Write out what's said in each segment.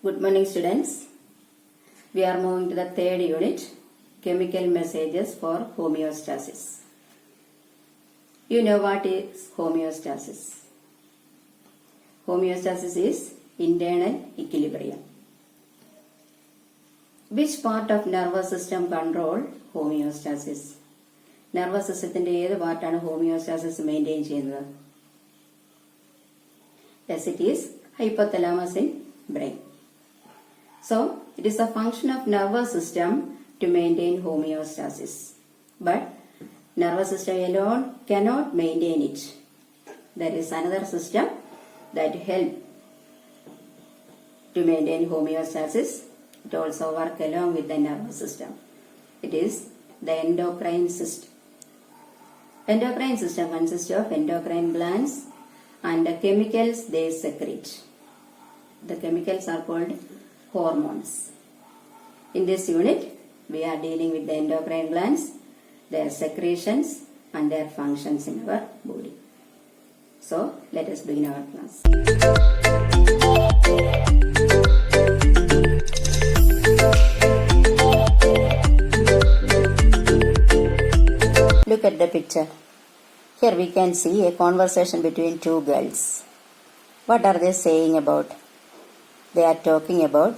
Good morning, students. We are moving to the third unit, chemical messages for homeostasis. You know what is homeostasis? Homeostasis is internal equilibrium. Which part of nervous system control homeostasis? Nervous system ഏത് പാർട്ടാണ് homeostasis maintain ചെയ്യുന്നത്? Yes, it is hypothalamus in brain. So, it is a function of nervous system to maintain homeostasis. But nervous system alone cannot maintain it. There is another system that help to maintain homeostasis. It also works along with the nervous system. It is the endocrine system. Endocrine system consists of endocrine glands and the chemicals they secrete. The chemicals are called hormones. In this unit, we are dealing with the endocrine glands, their secretions and their functions in our body. So, let us begin our class. Look at the picture. Here we can see a conversation between two girls. What are they saying about? They are talking about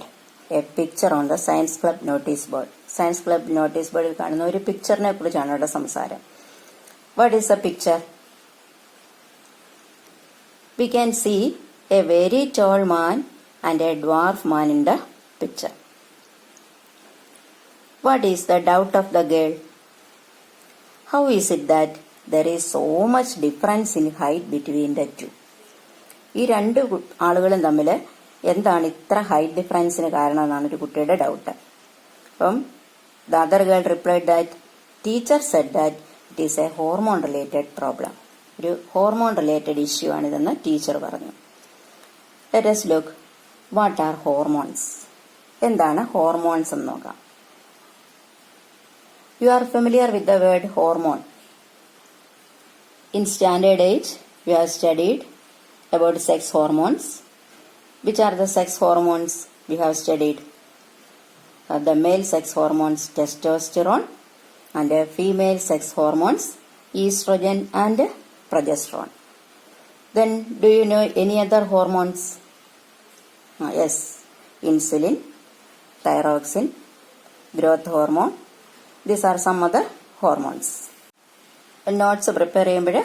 a picture on the science club notice board. Science club notice board കാണുന്ന ഒരു പിക്ചറിനെ കുറിച്ചാണ് ഇവിടെ സംസാരം. What is the picture? We can see a very tall man and a dwarf man in the picture. What is the doubt of the girl? How is it that there is so much difference in height between the two? ഈ രണ്ട് ആളുകളും തമ്മിൽ എന്താണ് ഇത്ര height ഡിഫറൻസിന് കാരണം എന്നാണ് ഒരു കുട്ടിയുടെ ഡൗട്ട്. അപ്പം the other girl replied that teacher said that it is A hormone related problem. ഒരു ഹോർമോൺ റിലേറ്റഡ് ഇഷ്യൂ ആണിതെന്ന് ടീച്ചർ പറഞ്ഞു. Let us look what are hormones. എന്താണ് ഹോർമോൺസ് എന്ന് നോക്കാം. You are familiar with the word hormone. In standard 8, we have studied about sex hormones. Which are the sex hormones we have studied? The male sex hormones testosterone and the female sex hormones estrogen and progesterone. Then do you know any other hormones? Yes, insulin, thyroxine, growth hormone. These are some other hormones. Notes prepare ചെയ്യുമ്പോൾ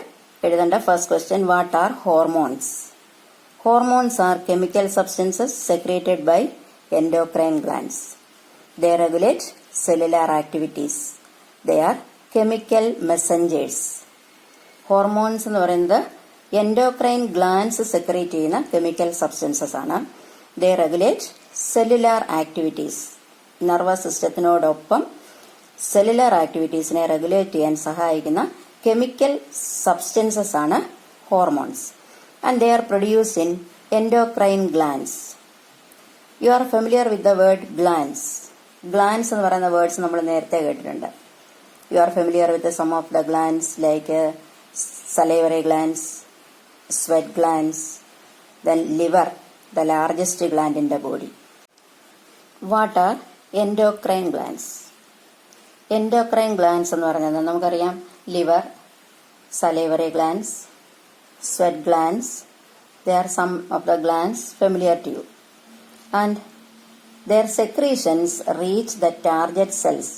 എഴുതേണ്ട first question what are hormones. Hormones are chemical substances secreted by endocrine glands. They regulate cellular activities. They are chemical messengers. Hormones എന്ന് പറയുന്നത് endocrine glands secrete ചെയ്യുന്ന chemical substances ആണ്. They regulate cellular activities. Nervous systemത്തിനോടൊപ്പം cellular activitiesനെ regulate ചെയ്യാൻ സഹായിക്കുന്ന chemical substances ആണ് hormones. And they are produced in endocrine glands. You are familiar with the word glands. Glands എന്ന് പറയുന്ന words നമ്മൾ നേരത്തെ കേട്ടിട്ടുണ്ട്. You are familiar with some of the glands like salivary glands, sweat glands, then liver, the largest gland in the body. What are endocrine glands? Endocrine glands എന്ന് പറയുന്നത് നമുക്കറിയാം liver, salivary glands, sweat glands. They are some of the glands familiar to you. And their secretions reach the target cells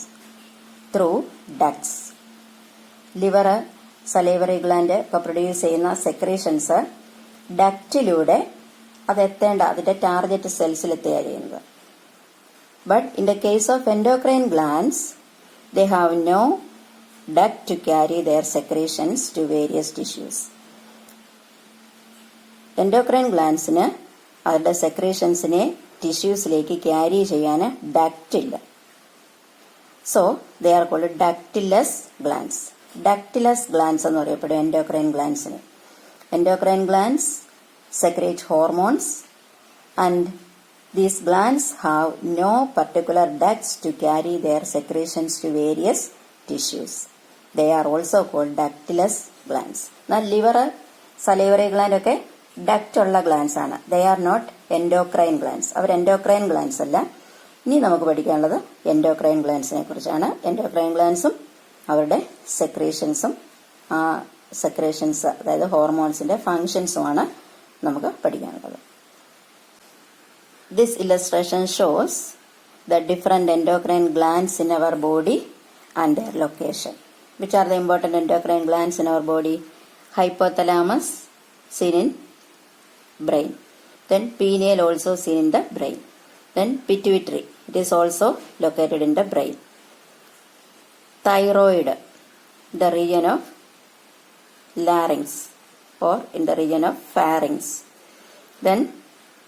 through ducts. Liver, salivary gland ഒക്കെ produce ചെയ്യുന്ന secretions ഡക്റ്റിലൂടെ അതെത്തേണ്ട അതിന്റെ target സെൽസിലെത്തുകയാണ് ചെയ്യുന്നത്. But in the case of endocrine glands, they have no duct to carry their secretions to various tissues. Endocrine glandsന് അവരുടെ സെക്രീഷൻസിനെ ടിഷ്യൂസിലേക്ക് carry ചെയ്യാൻ duct ഇല്ല. So they are called ductless glands. Ductless glands എന്ന് പറയപ്പെടും endocrine glandsന്. Endocrine glands secrete hormones and these glands have no particular ducts to carry their secretions to various tissues. They are also called ductless glands. Now liver, salivary gland ഒക്കെ duct ഉള്ള glands ആണ്. They are not endocrine glands. അവർ endocrine glands അല്ല. ഇനി നമുക്ക് പഠിക്കാനുള്ളത് endocrine ഗ്ലാൻസിനെ കുറിച്ചാണ്. Endocrine ഗ്ലാൻസും അവരുടെ സെക്രീഷൻസും ആ സെക്രീഷൻസ് അതായത് ഹോർമോൺസിന്റെ ഫങ്ഷൻസുമാണ് നമുക്ക് പഠിക്കാനുള്ളത്. This illustration shows the different endocrine glands in our body and their location. Which are the important endocrine glands in our body? Hypothalamus seen in brain. Then pineal also seen in the brain. Then pituitary, it is also located in the brain. Thyroid, the region of larynx or in the region of pharynx. Then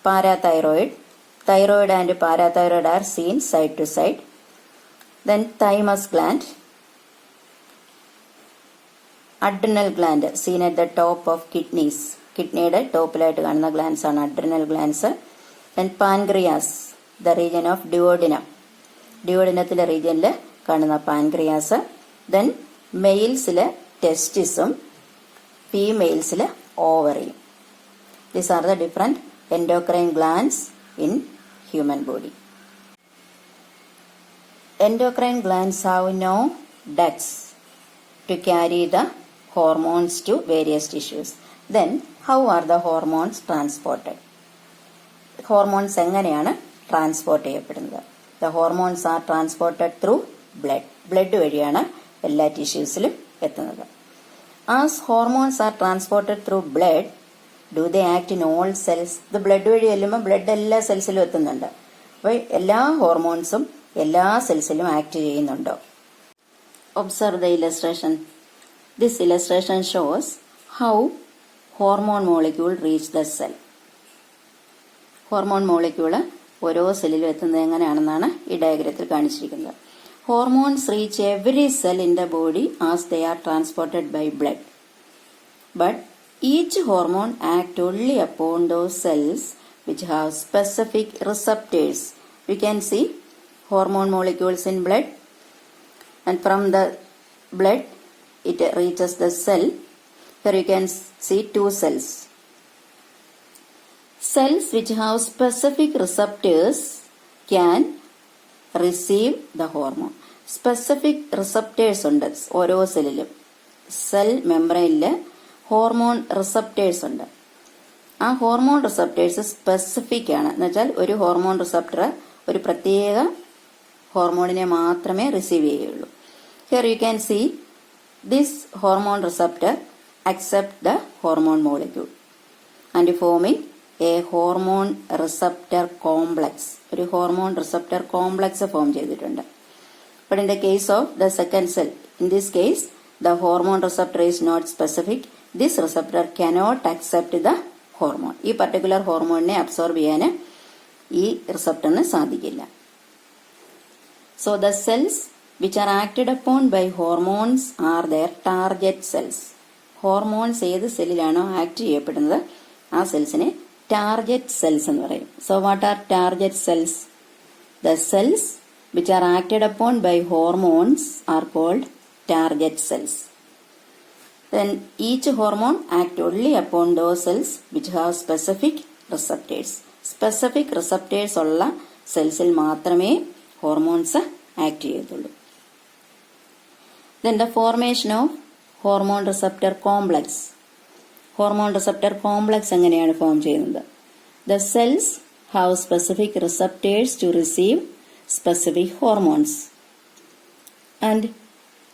parathyroid, thyroid and parathyroid are seen side to side. Then thymus gland, adrenal gland seen at the top of kidneys. കിഡ്നിയുടെ ടോപ്പിലായിട്ട് കാണുന്ന glands ആണ് adrenal glands. Then pancreas, the region of duodenum, ഡ്യുവോഡിനത്തിലെ റീജിയനിൽ കാണുന്ന pancreas. Then മെയിൽസിലെ ടെസ്റ്റിസും ഫീമെയിൽസിലെ ഓവറിയും. These are the different endocrine glands in human body. Endocrine glands have no ducts to carry the hormones to various tissues. Then how are the hormones transported? Hormones എങ്ങനെയാണ് transport ചെയ്യപ്പെടുന്നത്? The hormones are transported through blood. Blood വഴിയാണ് എല്ലാ ടിഷ്യൂസിലും എത്തുന്നത്. As hormones are transported through blood, do they act in all cells? ഇത് blood വഴി ചെല്ലുമ്പോൾ blood എല്ലാ സെൽസിലും എത്തുന്നുണ്ട്. അപ്പോൾ എല്ലാ ഹോർമോൺസും എല്ലാ സെൽസിലും ആക്ട് ചെയ്യുന്നുണ്ടോ? Observe the illustration. This illustration shows how hormone molecule reach the cell. Hormone molecule ഓരോ സെല്ലിലും എത്തുന്നത് എങ്ങനെയാണെന്നാണ് ഈ ഡയഗ്രത്തിൽ കാണിച്ചിരിക്കുന്നത്. Hormones reach every cell in the body as they are transported by blood. But each hormone act only upon those cells which have specific receptors. We can see hormone molecules in blood, and from the blood it reaches the cell. Here you can see two cells. Cells which have specific receptors can receive the hormone. Specific receptors ഉണ്ട് ഓരോ സെല്ലിലും. Cell മെംബ്രെയിനിൽ hormone receptors ഉണ്ട്. ആ hormone receptors specific ആണ്. എന്നുവെച്ചാൽ ഒരു hormone receptor ഒരു പ്രത്യേക ഹോർമോണിനെ മാത്രമേ റിസീവ് ചെയ്യുള്ളൂ. Here you can see this hormone receptor accept the hormone molecule and forming a hormone receptor complex. ഒരു ഹോർമോൺ റിസപ്റ്റർ കോംപ്ലക്സ് ഫോം ചെയ്തിട്ടുണ്ട്. But in the case of the second cell, in this case the hormone receptor is not specific. This receptor cannot accept the hormone. ഈ particular ഹോർമോണിനെ absorb ചെയ്യാൻ ഈ റിസപ്റ്ററിന് സാധിക്കില്ല. So the cells which are acted upon by hormones are their target cells. Hormones ഏത് സെല്ലിലാണോ act ചെയ്യപ്പെടുന്നത് ആ സെൽസിനെ target cells എന്ന് പറയും. So what are target cells? The cells which are acted upon by hormones are called target cells. Then each hormone act only upon those cells which have specific receptors. Specific receptors ഉള്ള സെൽസിൽ മാത്രമേ hormones act ചെയ്യത്തുള്ളൂ. Then the formation of hormone receptor complex. Hormone receptor complex എങ്ങനെയാണ് form ചെയ്യുന്നത്? The cells have specific receptors to receive specific hormones, and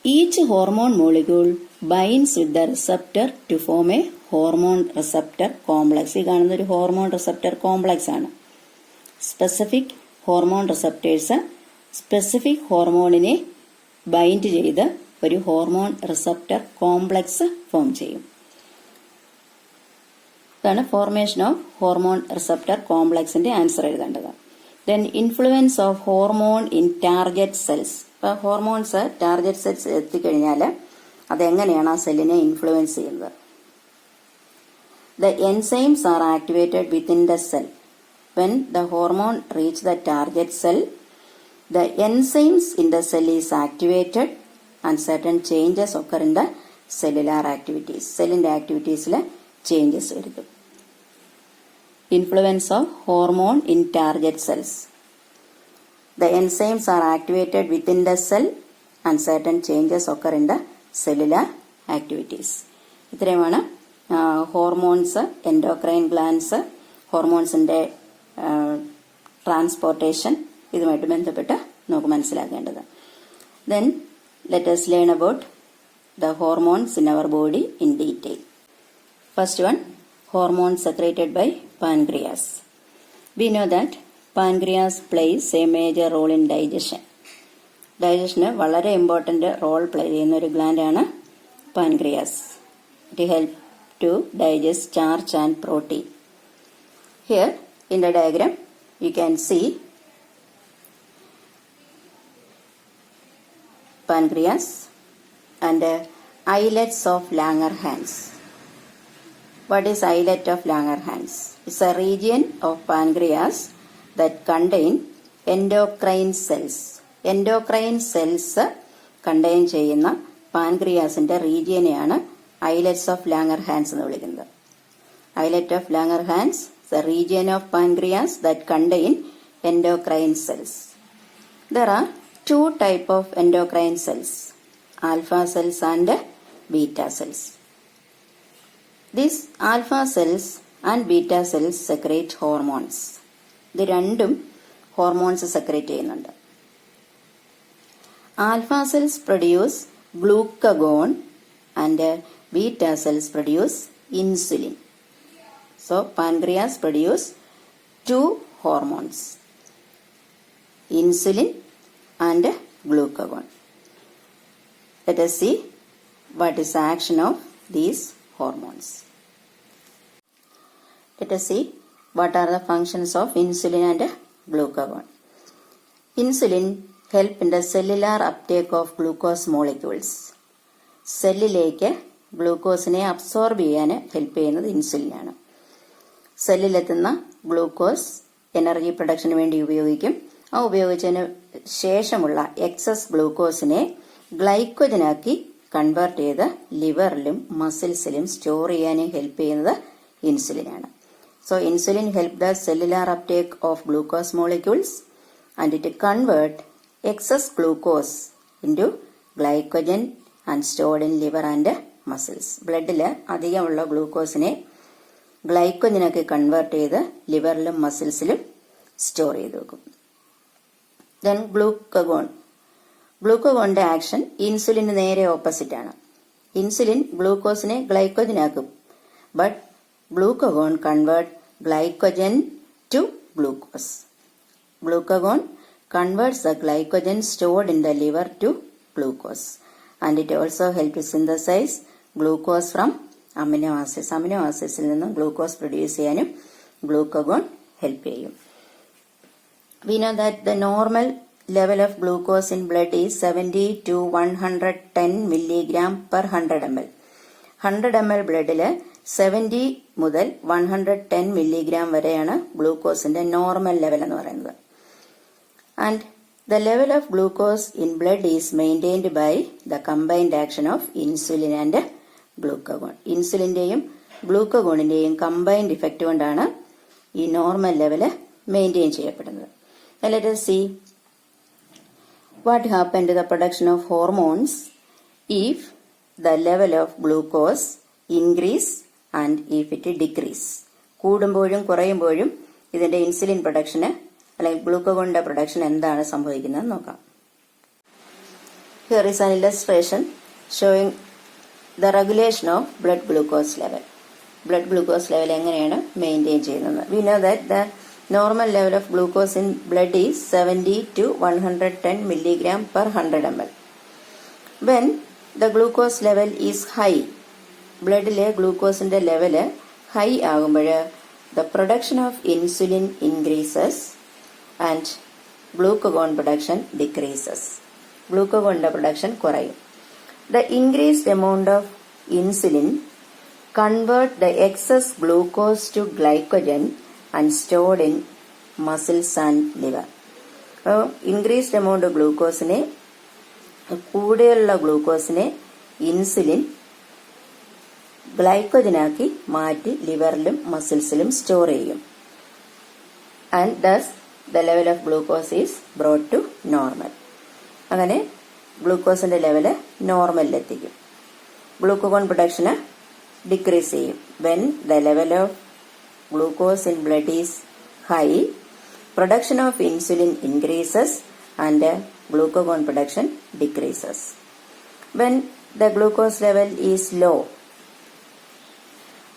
each hormone molecule binds with the receptor to form a hormone receptor complex. ഈ കാണുന്ന ഒരു hormone receptor complex ആണ്. Specific hormone receptors specific ഹോർമോണിനെ bind ചെയ്ത് ഒരു hormone receptor complex form ചെയ്യും. ഇതാണ് formation of hormone receptor കോംപ്ലക്സിന്റെ ആൻസർ എഴുതേണ്ടത്. Then influence of hormone in target cells. ഇപ്പോൾ ഹോർമോൺസ് ടാർഗറ്റ് സെൽസ് എത്തിക്കഴിഞ്ഞാൽ അതെങ്ങനെയാണ് ആ സെല്ലിനെ ഇൻഫ്ലുവൻസ് ചെയ്യുന്നത്? The enzymes are activated within the cell. When the hormone reach the target cell, the enzymes in the cell is activated and certain changes occur in the cellular activities. സെല്ലിന്റെ ആക്ടിവിറ്റീസിൽ changes വരുത്തും. influence of hormone in target cells. The enzymes are activated within the cell and certain changes occur in the cellular activities. ഇത്രയുമാണ് hormones, endocrine glance, ഹോർമോൺസിന്റെ transportation ഇതുമായിട്ട് ബന്ധപ്പെട്ട് നമുക്ക് മനസ്സിലാക്കേണ്ടത്. Then let us learn about the hormones in our body in detail. First one, hormones secreted by pancreas. We know that pancreas plays a major role in digestion. Digestion വളരെ important role play ചെയ്യുന്ന ഒരു gland ആണ് pancreas. It helps to digest starch and protein. Here in the diagram you can see pancreas and islets of Langerhans. What is islet of Langerhans? It's a region of pancreas that contain endocrine cells. Endocrine cells contain ചെയ്യുന്ന പാൻക്രിയാസിന്റെ റീജിയനെയാണ് islets of Langerhans എന്ന് വിളിക്കുന്നത്. Islet of Langerhans is a region of pancreas that contain endocrine cells. There are two types of endocrine cells, alpha cells and beta cells. These alpha cells and beta cells secrete hormones. ഇത് രണ്ടും hormones secrete ചെയ്യുന്നുണ്ട്. Alpha cells produce glucagon and beta cells produce insulin. So pancreas produce two hormones, insulin and glucagon. Let us see what is the action of these hormones. Let us see what are the functions of insulin and glucagon. Insulin help in the cellular uptake of glucose molecules. സെല്ലിലേക്ക് ഗ്ലൂക്കോസിനെ absorb ചെയ്യാൻ help ചെയ്യുന്നത് ഇൻസുലിനാണ്. സെല്ലിലെത്തുന്ന glucose energy പ്രൊഡക്ഷന് വേണ്ടി ഉപയോഗിക്കും. ആ ഉപയോഗിച്ചതിന് ശേഷമുള്ള എക്സസ് ഗ്ലൂക്കോസിനെ ഗ്ലൈക്കോജനാക്കി കൺവേർട്ട് ചെയ്ത് ലിവറിലും മസിൽസിലും സ്റ്റോർ ചെയ്യാനും ഹെൽപ്പ് ചെയ്യുന്നത് ഇൻസുലിനാണ്. So insulin help the cellular uptake of glucose molecules and it convert excess glucose into glycogen and stored in liver and muscles. ബ്ലഡിൽ അധികമുള്ള ഗ്ലൂക്കോസിനെ ഗ്ലൈക്കോജനാക്കി കൺവേർട്ട് ചെയ്ത് ലിവറിലും മസിൽസിലും സ്റ്റോർ ചെയ്ത് വെക്കും. Then glucagon. ഗ്ലൂക്കഗോണിന്റെ ആക്ഷൻ ഇൻസുലിന് നേരെ ഓപ്പോസിറ്റ് ആണ്. ഇൻസുലിൻ ഗ്ലൂക്കോസിനെ ഗ്ലൈക്കോജനാക്കും, but glucagon convert glycogen to glucose. Glucagon converts the glycogen stored in the liver to glucose, and it also helps to synthesize glucose from amino acids. Amino acids il ninnum glucose produce cheyanum glucagon help cheyum. We know that the normal level of glucose in blood is 70 to 110 milligram per 100 ml. 100 ml bloodil 70 മുതൽ 110 milligram വരെയാണ് ഗ്ലൂക്കോസിന്റെ normal level എന്ന് പറയുന്നത്. And the level of glucose in blood is maintained by the combined action of insulin and glucagon. ഇൻസുലിന്റെയും ഗ്ലൂക്കഗോണിന്റെയും combined effect കൊണ്ടാണ് ഈ normal level maintain ചെയ്യപ്പെടുന്നത്. Let us see what happened to the production of hormones if the level of glucose increase and if it decrease. കൂടുമ്പോഴും കുറയുമ്പോഴും ഇതിന്റെ insulin production അല്ലെങ്കിൽ ഗ്ലൂക്കഗോണിന്റെ production എന്താണ് സംഭവിക്കുന്നത് നോക്കാം. Here is an illustration showing the regulation of blood glucose level. Blood glucose level എങ്ങനെയാണ് maintain ചെയ്യുന്നത്. We know that the normal level of glucose in blood is 70 to 110 milligram per 100 ml. When the glucose level is high, ബ്ലഡിലെ ഗ്ലൂക്കോസിന്റെ level high ആകുമ്പോൾ the production of insulin increases and glucagon production decreases. ഗ്ലൂക്കഗോണിന്റെ production കുറയും. The increased amount of insulin convert the excess glucose to glycogen and stored in muscles and liver. Increased amount ഗ്ലൂക്കോസിനെ, കൂടുതലുള്ള ഗ്ലൂക്കോസിനെ insulin ഗ്ലൈക്കോജനാക്കി മാറ്റി ലിവറിലും മസിൽസിലും സ്റ്റോർ ചെയ്യും. and thus the level of glucose is brought to normal. അങ്ങനെ ഗ്ലൂക്കോസിന്റെ level നോർമലിലെത്തിക്കും. Glucagon production decrease ചെയ്യും. When the level of glucose in blood is high, production of insulin increases and glucagon production decreases. When the glucose level is low,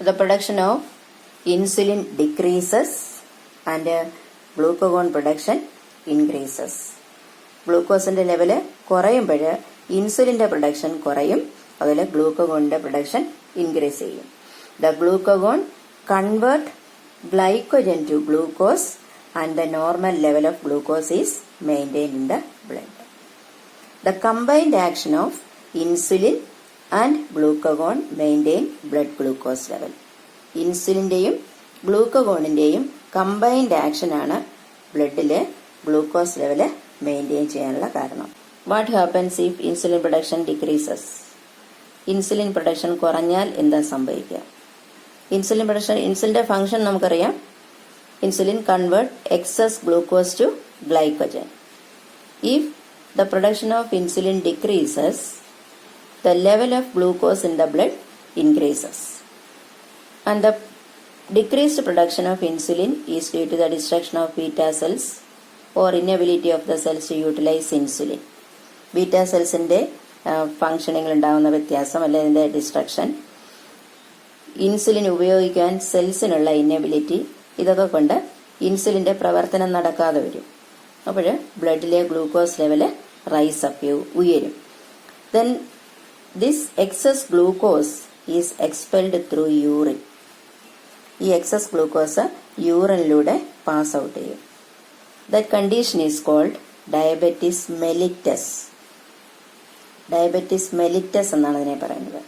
the production of insulin decreases and glucagon production increases. ഗ്ലൂക്കോസിന്റെ level കുറയുമ്പോൾ ഇൻസുലിന്റെ production കുറയും, അതുപോലെ ഗ്ലൂക്കോഗോണിന്റെ production increase ചെയ്യും. The glucagon convert glycogen to glucose and the normal level of glucose is maintained in the blood. The combined action of insulin and glucagon maintain blood glucose level. ഇൻസുലിന്റെയും ഗ്ലൂക്കോഗോണിന്റെയും combined action ആണ് ബ്ലഡിലെ glucose level maintain ചെയ്യാനുള്ള കാരണം. What happens if insulin production decreases? Insulin production കുറഞ്ഞാൽ എന്താ സംഭവിക്കുക? Insulin production, ഇൻസുലിന്റെ ഫംഗ്ഷൻ നമുക്കറിയാം. Insulin convert excess glucose to glycogen. If the production of insulin decreases, the level of glucose in the blood increases. And the decreased production of insulin is due to the destruction of beta cells or inability of the cells to utilize insulin. Beta സെൽസിന്റെ ഫംഗ്ഷനിങ്ങിൽ ഉണ്ടാകുന്ന വ്യത്യാസം അല്ലെങ്കിൽ അതിന്റെ destruction, insulin ഉപയോഗിക്കാൻ സെൽസിനുള്ള inability, ഇതൊക്കെ കൊണ്ട് ഇൻസുലിന്റെ പ്രവർത്തനം നടക്കാതെ വരും. അപ്പോൾ ബ്ലഡിലെ ഗ്ലൂക്കോസ് ലെവല് റൈസ് അപ്പ് ഉയരും. Then this excess glucose is expelled through urine. ഈ എക്സസ് ഗ്ലൂക്കോസ് യൂറിനിലൂടെ പാസ് ഔട്ട് ചെയ്യും. That condition is called diabetes mellitus. Diabetes mellitus എന്നാണ് അതിനെ പറയുന്നത്.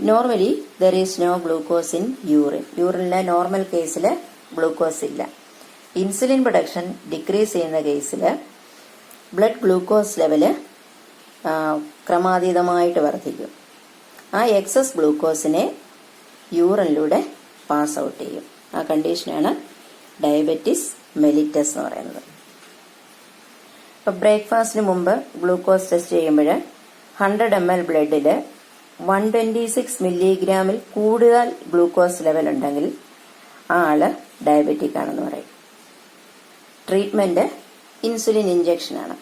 Normally there is no glucose in urine. യൂറിനിലെ normal കേസിൽ glucose ഇല്ല. ഇൻസുലിൻ പ്രൊഡക്ഷൻ ഡിക്രീസ് ചെയ്യുന്ന കേസിൽ ബ്ലഡ് ഗ്ലൂക്കോസ് ലെവല് ക്രമാതീതമായിട്ട് വർദ്ധിക്കും. ആ എക്സസ് ഗ്ലൂക്കോസിനെ യൂറിനിലൂടെ പാസ് ഔട്ട് ചെയ്യും. ആ കണ്ടീഷനാണ് ഡയബറ്റിസ് മെലിറ്റസ് എന്ന് പറയുന്നത്. ഇപ്പൊ ബ്രേക്ക്ഫാസ്റ്റിന് മുമ്പ് ഗ്ലൂക്കോസ് ടെസ്റ്റ് ചെയ്യുമ്പോൾ 100 ml ബ്ലഡിൽ 126 മില്ലിഗ്രാമിൽ കൂടുതൽ ഗ്ലൂക്കോസ് ലെവൽ ഉണ്ടെങ്കിൽ ആ ആള് ഡയബറ്റിക് ആണെന്ന് പറയും. ട്രീറ്റ്മെന്റ് ഇൻസുലിൻ ഇഞ്ചക്ഷൻ ആണ്.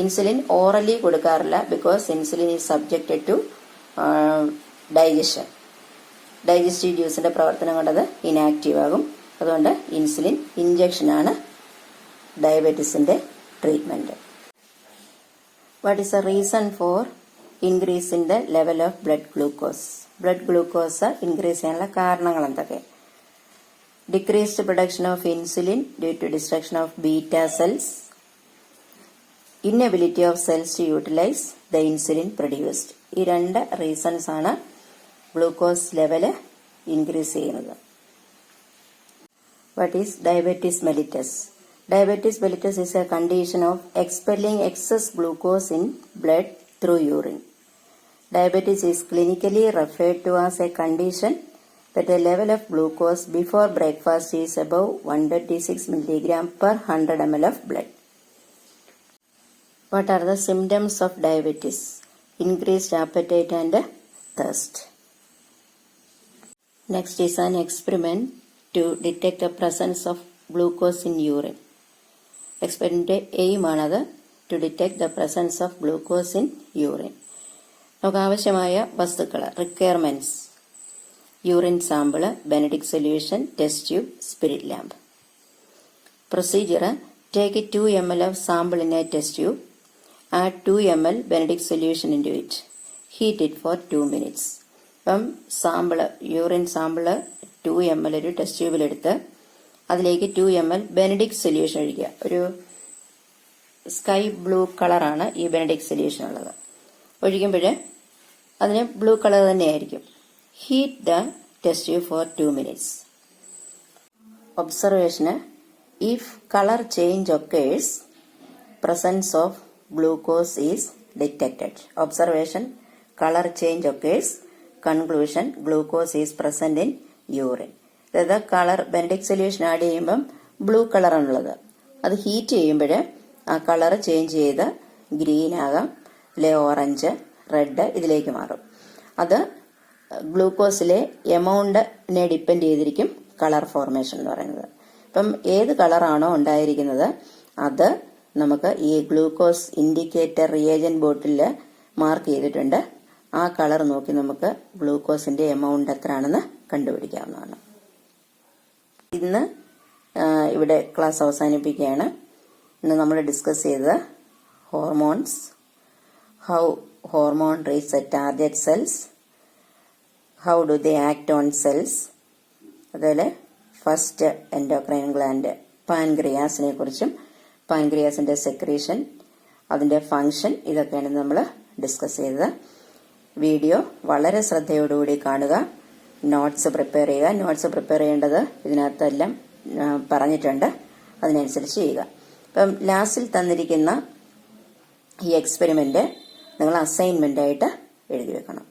ഇൻസുലിൻ ഓറലി കൊടുക്കാറില്ല, because insulin is subjected to digestion. Digestive ജ്യൂസിന്റെ പ്രവർത്തനം കൊണ്ടത് ഇനാക്റ്റീവ് ആകും. അതുകൊണ്ട് ഇൻസുലിൻ ഇഞ്ചക്ഷനാണ് ഡയബറ്റീസിന്റെ treatment. What is the reason for increase in the level of blood glucose? Blood glucose increase ചെയ്യാനുള്ള കാരണങ്ങൾ എന്തൊക്കെ? Decreased production of insulin due to destruction of beta cells, inability of cells to utilize the insulin produced. ഈ 2 reasons ആണ് glucose level increase ചെയ്യുന്നത്. What is diabetes mellitus? Diabetes mellitus is a condition of expelling excess glucose in blood through urine. Diabetes is clinically referred to as a condition that the level of glucose before breakfast is above 126 milligram per 100 ml of blood. What are the symptoms of diabetes? Increased appetite and thirst. Next is an experiment to detect the presence of glucose in urine. Experiment aim ആണത്, to detect the presence of glucose in urine. നമുക്ക് ആവശ്യമായ വസ്തുക്കൾ, requirements: urine sample, Benedict solution, test tube, spirit lamp. Procedure: take 2 ml of sample in a test tube, add 2 ml Benedict solution into it, heat it for 2 minutes. അപ്പം sample, urine sample 2 ml ഒരു test ട്യൂബിലെടുത്ത് അതിലേക്ക് 2 ml Benedict solution ഒഴിക്കുക. ഒരു sky blue കളറാണ് ഈ Benedict solution ഉള്ളത്. ഒഴിക്കുമ്പോൾ അതിന് ബ്ലൂ കളർ തന്നെയായിരിക്കും. Heat the test tube for 2 minutes. Observation: if color change occurs, presence of glucose is detected. Observation: color change occurs. Conclusion: glucose is present in urine. അതായത് colour Benedict solution add ചെയ്യുമ്പം blue കളറാണുള്ളത്. അത് heat ചെയ്യുമ്പോൾ ആ colour change ചെയ്ത് green ആകാം, അല്ലെ orange, red ഇതിലേക്ക് മാറും. അത് ഗ്ലൂക്കോസിലെ എമൗണ്ടിനെ ഡിപ്പെൻഡ് ചെയ്തിരിക്കും കളർ ഫോർമേഷൻ എന്ന് പറയുന്നത്. ഇപ്പം ഏത് കളറാണോ ഉണ്ടായിരിക്കുന്നത് അത് നമുക്ക് ഈ ഗ്ലൂക്കോസ് ഇൻഡിക്കേറ്റർ റിയേജന്റ് ബോട്ടിൽ മാർക്ക് ചെയ്തിട്ടുണ്ട്. ആ കളർ നോക്കി നമുക്ക് ഗ്ലൂക്കോസിന്റെ എമൗണ്ട് എത്രയാണെന്ന് കണ്ടുപിടിക്കാവുന്നതാണ്. ഇന്ന് ഇവിടെ ക്ലാസ് അവസാനിപ്പിക്കുകയാണ്. ഇന്ന് നമ്മൾ ഡിസ്കസ് ചെയ്തത് hormones, how hormone reach the target cells, how do they act on cells, അതുപോലെ ഫസ്റ്റ് എൻഡോക്രൈൻ ഗ്ലാൻഡ് പാൻക്രിയാസിനെ കുറിച്ചും പാൻക്രിയാസിന്റെ സെക്രീഷൻ, അതിന്റെ ഫംഗ്ഷൻ, ഇതൊക്കെയാണ് നമ്മൾ ഡിസ്കസ് ചെയ്തത്. വീഡിയോ വളരെ ശ്രദ്ധയോടുകൂടി കാണുക. നോട്ട്സ് പ്രിപ്പയർ ചെയ്യുക. നോട്ട്സ് പ്രിപ്പയർ ചെയ്യേണ്ടത് ഇതിനകത്തെല്ലാം പറഞ്ഞിട്ടുണ്ട്, അതിനനുസരിച്ച് ചെയ്യുക. ഇപ്പം ലാസ്റ്റിൽ തന്നിരിക്കുന്ന ഈ എക്സ്പെരിമെന്റ് നിങ്ങൾ അസൈൻമെന്റ് ആയിട്ട് എഴുതി വെക്കണം.